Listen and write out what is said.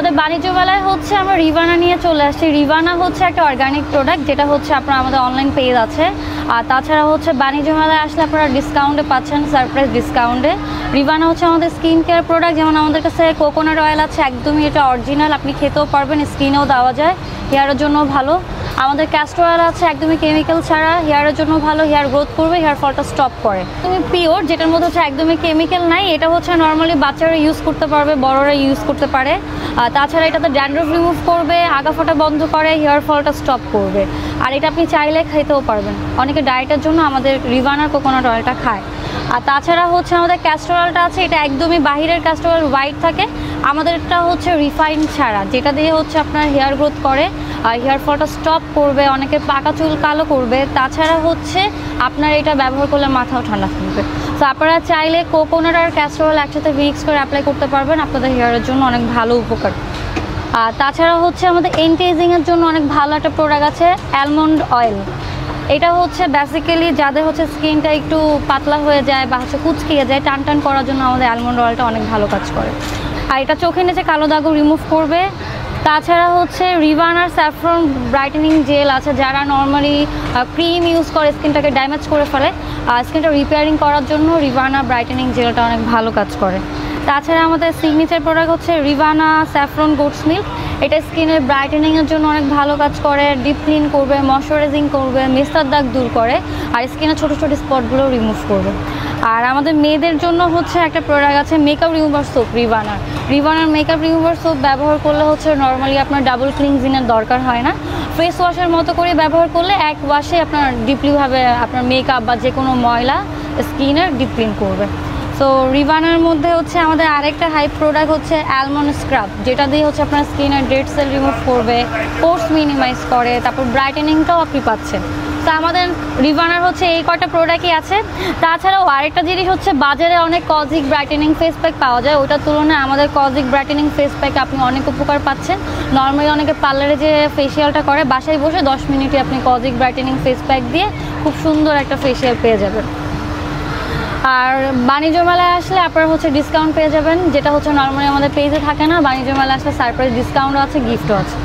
আমাদের বাণিজ্য মেলায় হচ্ছে আমরা রিভানা নিয়ে চলে আসছি। রিভানা হচ্ছে একটা অর্গানিক প্রোডাক্ট, যেটা হচ্ছে আপনার আমাদের অনলাইন পেজ আছে। আর তাছাড়া হচ্ছে বাণিজ্য মেলায় আসলে আপনারা ডিসকাউন্টে পাচ্ছেন, সারপ্রাইজ ডিসকাউন্টে। রিভানা হচ্ছে আমাদের স্কিন কেয়ার প্রোডাক্ট, যেমন আমাদের কাছে কোকোনাট অয়েল আছে, একদমই এটা অরিজিনাল, আপনি খেতেও পারবেন, স্কিনেও দেওয়া যায়, হেয়ারের জন্য ভালো। আমাদের ক্যাস্টর অয়েল আছে, একদমই কেমিক্যাল ছাড়া, হেয়ারের জন্য ভালো, হেয়ার গ্রোথ করবে, হেয়ার ফলটা স্টপ করে। তুমি পিওর, যেটার মধ্যে হচ্ছে একদমই কেমিক্যাল নাই, এটা হচ্ছে নর্মালি বাচ্চারা ইউজ করতে পারবে, বড়রা ইউজ করতে পারে। তাছাড়া এটাতে ড্যান্ড্রফ রিমুভ করবে, আগা ফোটা বন্ধ করে, হেয়ার ফলটা স্টপ করবে। আর এটা আপনি চাইলে খেতেও পারবেন, অনেকে ডায়েটের জন্য আমাদের রিভানার কোকোনাট অয়েলটা খায়। আর তাছাড়া হচ্ছে আমাদের ক্যাস্টর অয়েলটা আছে, এটা একদমই বাহিরের ক্যাস্টর অয়েল হোয়াইট থাকে, আমাদেরটা হচ্ছে রিফাইন্ড ছাড়া, যেটা দিয়ে হচ্ছে আপনার হেয়ার গ্রোথ করে আর হেয়ার ফলটা স্টপ করবে, অনেকে পাকা চুল কালো করবে। তাছাড়া হচ্ছে আপনার এটা ব্যবহার করলে মাথাও ঠান্ডা থাকবে। তো আপনারা চাইলে কোকোনাট আর ক্যাস্টর অয়েল একসাথে মিক্স করে অ্যাপ্লাই করতে পারবেন, আপনাদের হেয়ারের জন্য অনেক ভালো উপকার। আর তাছাড়া হচ্ছে আমাদের এন্টি-এজিংয়ের জন্য অনেক ভালো একটা প্রোডাক্ট আছে, অ্যালমন্ড অয়েল। এটা হচ্ছে বেসিক্যালি যাদের হচ্ছে স্কিনটা একটু পাতলা হয়ে যায় বা হচ্ছে কুচকিয়ে যায়, টান টান করার জন্য আমাদের অ্যালমন্ড অয়েলটা অনেক ভালো কাজ করে। আর এটা চোখের নিচে কালো দাগও রিমুভ করবে। তাছাড়া হচ্ছে রিভানার স্যাফরন ব্রাইটেনিং জেল আছে, যারা নর্মালি ক্রিম ইউজ করে স্কিনটাকে ড্যামেজ করে ফেলে, স্কিনটা রিপেয়ারিং করার জন্য রিভানা ব্রাইটেনিং জেলটা অনেক ভালো কাজ করে। তাছাড়া আমাদের সিগনেচার প্রোডাক্ট হচ্ছে রিভানা স্যাফরন গোটস মিল্ক, এটা স্কিনের ব্রাইটেনিংয়ের জন্য অনেক ভালো কাজ করে, ডিপ ক্লিন করবে, ময়শ্চারাইজিং করবে, মেস্তার দাগ দূর করে, আর স্কিনের ছোটো ছোটো স্পটগুলো রিমুভ করবে। আর আমাদের মেয়েদের জন্য হচ্ছে একটা প্রোডাক্ট আছে, মেকআপ রিমুভার সোপ রিভানার মেকআপ রিমুভার সোপ ব্যবহার করলে হচ্ছে নর্মালি আপনার ডাবল ক্লিনজিংয়ের দরকার হয় না, ফেস ওয়াশের মতো করে ব্যবহার করলে এক ওয়াশে আপনার ডিপলিভাবে আপনার মেকআপ বা যে কোনো ময়লা স্কিনের ডিপ ক্লিন করবে। তো রিভানার মধ্যে হচ্ছে আমাদের আরেকটা হাইপ প্রোডাক্ট হচ্ছে অ্যালমন্ড স্ক্রাব, যেটা দিয়ে হচ্ছে আপনার স্কিনের ডেড সেল রিমুভ করবে, পোর্স মিনিমাইজ করে, তারপর ব্রাইটেনিংটাও আপনি পাচ্ছেন। তো আমাদের রিভানার হচ্ছে এই কটা প্রোডাক্টই আছে। তাছাড়াও আরেকটা জিনিস হচ্ছে, বাজারে অনেক কজিক ব্রাইটেনিং ফেস প্যাক পাওয়া যায়, ওটার তুলনায় আমাদের কজিক ব্রাইটেনিং ফেস প্যাক আপনি অনেক উপকার পাচ্ছেন। নর্মালি অনেকে পার্লারে যে ফেসিয়ালটা করে, বাসায় বসে 10 মিনিটে আপনি কজিক ব্রাইটেনিং ফেস প্যাক দিয়ে খুব সুন্দর একটা ফেসিয়াল পেয়ে যাবেন। আর বাণিজ্য মেলায় আসলে আপনারা হচ্ছে ডিসকাউন্ট পেয়ে যাবেন, যেটা হচ্ছে নর্মালি আমাদের পেজে থাকে না। বাণিজ্য মেলায় আসলে সারপ্রাইজ ডিসকাউন্টও আছে, গিফটও আছে।